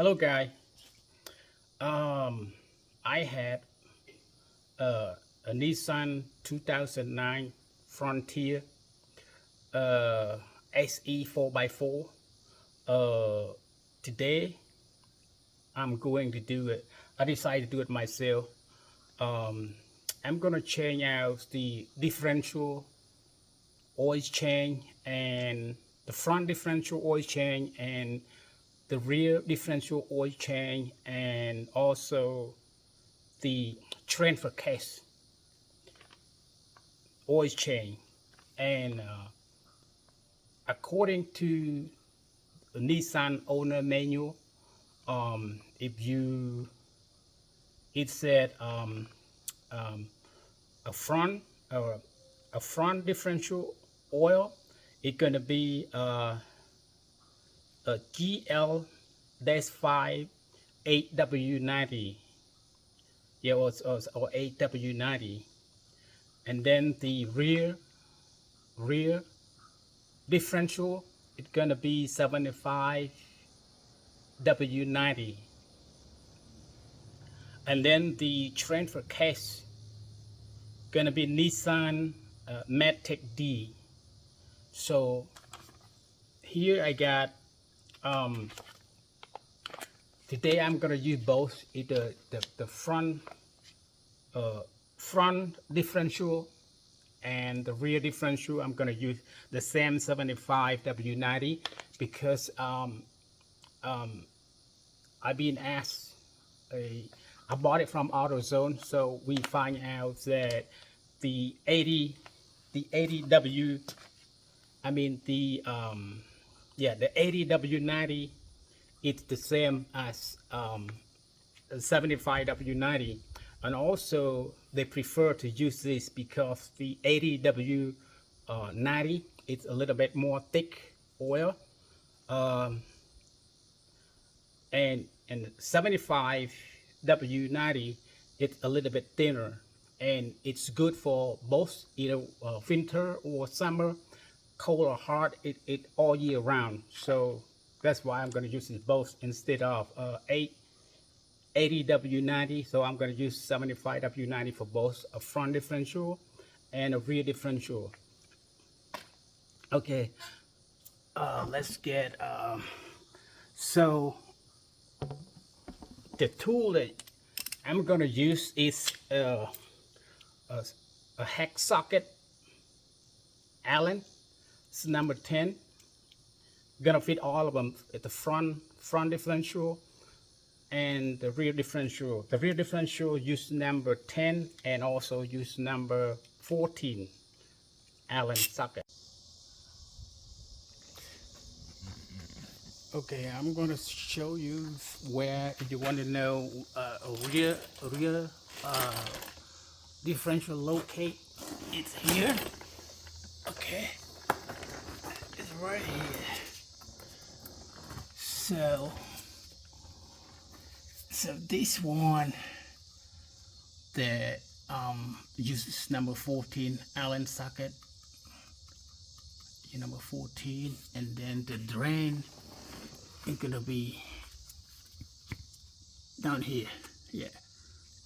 Hello, guy. I had a Nissan 2009 Frontier SE 4x4. Uh, Today I'm going to do it. I decided to do it myself. I'm gonna change out the differential oil change and the front differential oil change and the rear differential oil change and also the transfer case oil change. And according to the Nissan owner manual, if you it said a front or a front differential oil, it's gonna be a GL-5 8W90, yeah, or 8W90, and then the rear differential, it's gonna be 75 W90, and then the transfer case gonna be Nissan Matic D. So here I got today I'm gonna use both either the front differential and the rear differential. I'm gonna use the same 75 W90 because I've been asked. I bought it from AutoZone, so we find out that the 80 W, I mean the 80 W90, it's the same as 75 W90, and also they prefer to use this because the 80 W90 it's a little bit more thick oil, and 75 W90 it's a little bit thinner, and it's good for both either winter or summer, cold or hot, it all year round. So that's why I'm going to use it both instead of 80 W90. So I'm going to use 75 W90 for both a front differential and a rear differential. Okay, let's get so the tool that I'm going to use is a hex socket Allen. It's number 10. Gonna fit all of them at the front differential and the rear differential. The rear differential use number 10 and also use number 14 Allen socket. Okay, I'm gonna show you where, if you want to know a rear differential locate, it's here. Okay, it's right here. So this one that uses number 14 Allen socket, number 14, and then the drain is gonna be down here. Yeah,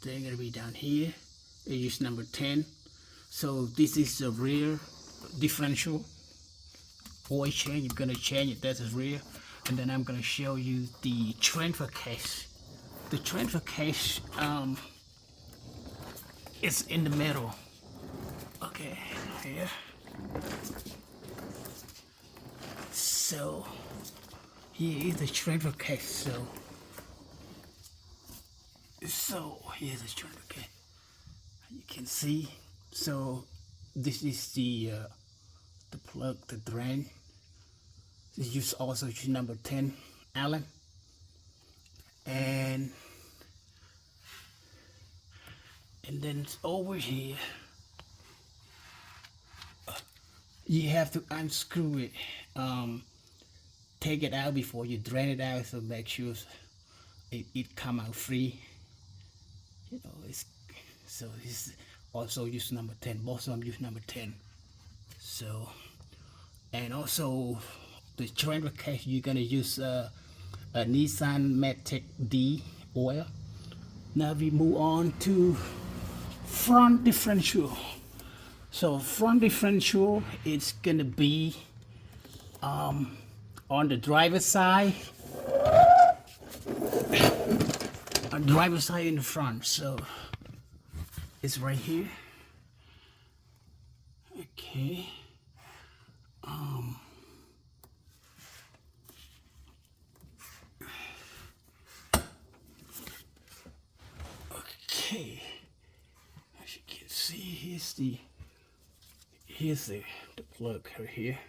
they're gonna be down here. They use number 10. So this is the rear differential oil change. You're gonna change it. That's the rear, and then I'm gonna show you the transfer case. The transfer case is in the middle. Okay, here. So here is the transfer case. So here's the transfer case. You can see. So this is the plug, the drain. This use also number 10 Allen, and then it's over here. You have to unscrew it, take it out before you drain it out, so make sure it come out free. So this also use number 10. Both of them use number 10. So, and also the transfer case, you're gonna use a Nissan Matic D oil. Now we move on to front differential. So front differential is gonna be on the driver's side. On the driver's side in the front. So it's right here. Okay. Okay. As you can see, here's the plug right here.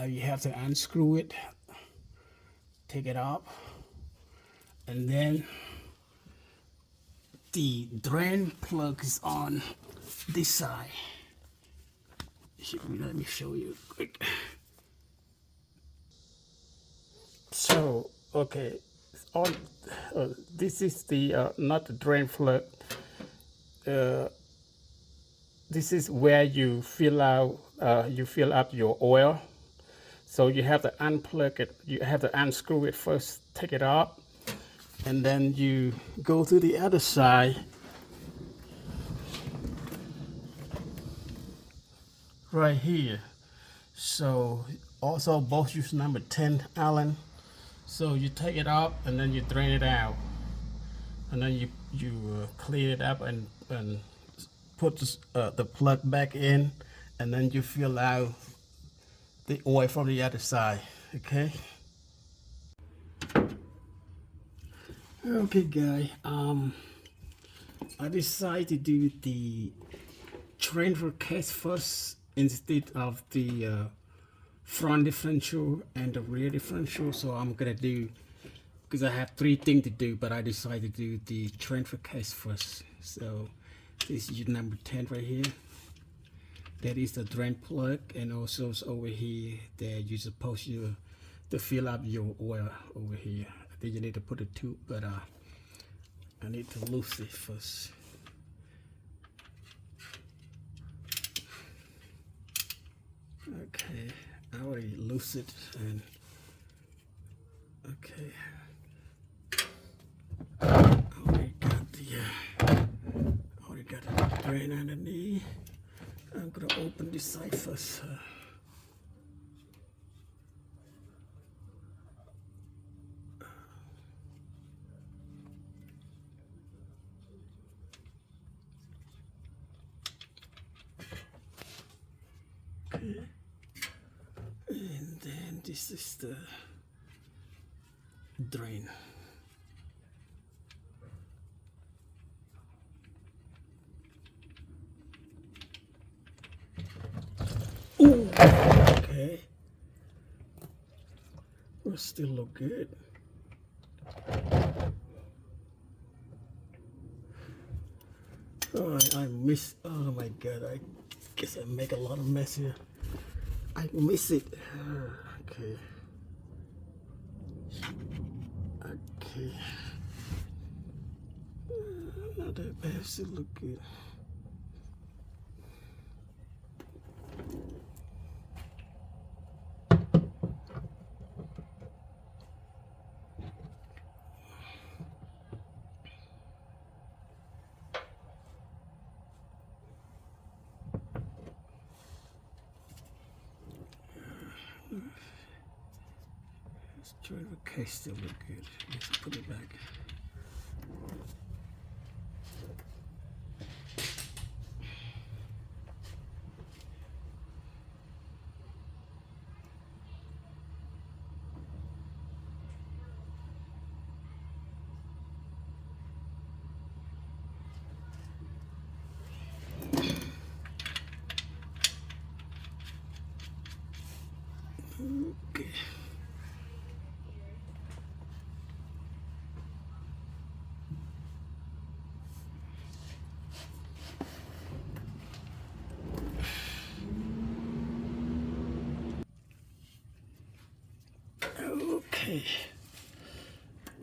You have to unscrew it, take it off, and then the drain plug is on this side. Let me show you quick. So okay, on this is the not the drain plug. This is where you fill up your oil. So you have to unplug it. You have to unscrew it first, take it off, and then you go to the other side. Right here. So also both use number 10 Allen. So you take it off and then you drain it out, and then you clean it up and put the plug back in, and then you fill out the oil from the other side. Okay. Okay, guys. I decided to do the transfer case first instead of the front differential and the rear differential. So I'm gonna do, because I have 3 things to do, but I decided to do the transfer case first. So this is number 10 right here. That is the drain plug, and also it's over here that you're supposed to fill up your oil over here. I think you need to put a tube, but I need to loose it first. Okay, I already loose it, and okay, I already got the drain underneath. I'm gonna open this side first. Okay, and then this is the drain. Ooh, okay. Will still look good. Oh, I miss. Oh my God! I guess I make a lot of mess here. I miss it. Okay. Okay. Not that bad. Still look good. The case still look good. Let's put it back. Okay. Okay,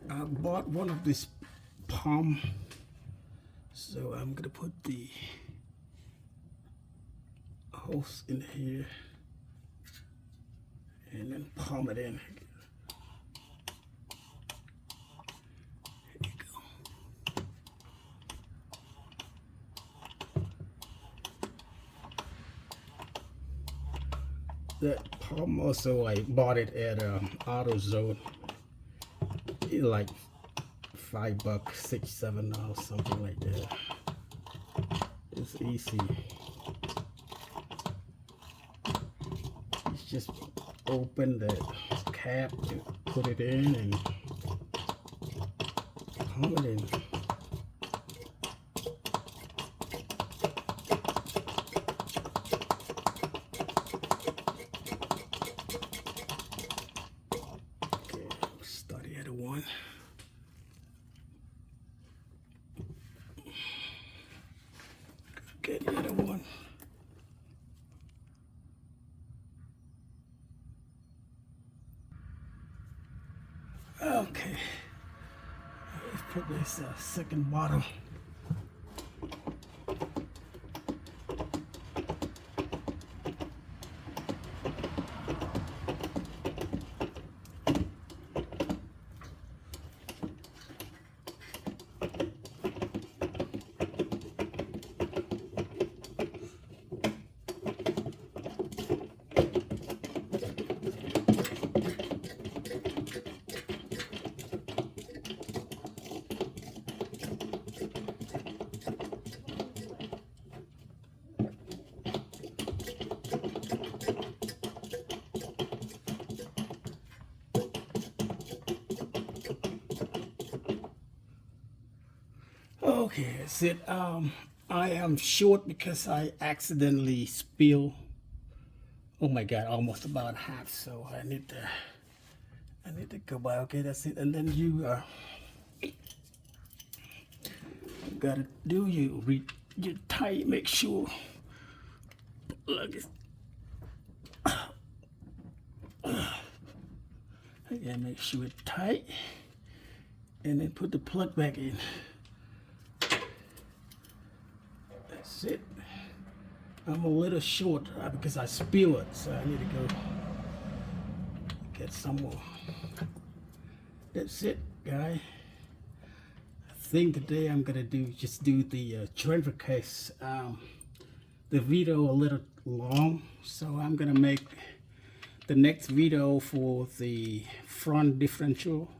I bought one of this palm, so I'm gonna put the hose in here and then palm it in. That pump also I bought it at AutoZone. It's like $5, $6, $7, something like that. It's easy. It's just open the cap to put it in and pump it in. One. Get the other one. Okay. Let's put this second bottle. Okay, that's it. I am short because I accidentally spilled. Oh my God, almost about half. So I need to go by. Okay, that's it. And then you gotta do you tight. Make sure. Look, yeah, make sure it's tight, and then put the plug back in. That's it. I'm a little short because I spilled it, so I need to go get some more. That's it, guy. I think today I'm gonna just do the transfer case. The video a little long, so I'm gonna make the next video for the front differential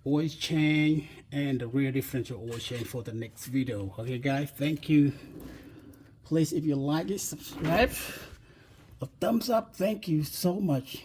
oil change and the rear differential oil change for the next video. Okay, guys, thank you. Please, if you like it, subscribe. A thumbs up. Thank you so much.